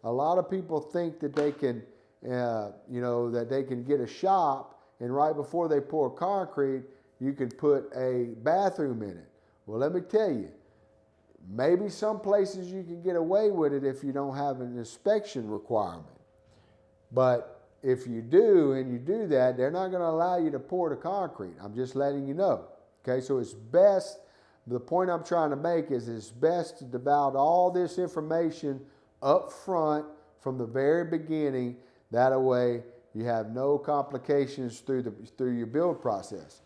A lot of people think that they can, that they can get a shop and right before they pour concrete, you can put a bathroom in it. Well, let me tell you, maybe some places you can get away with it if you don't have an inspection requirement. But if you do and you do that, they're not going to allow you to pour the concrete. I'm just letting you know. Okay, so it's best, the point I'm trying to make is it's best to devote all this information up front from the very beginning. That way you have no complications through your build process.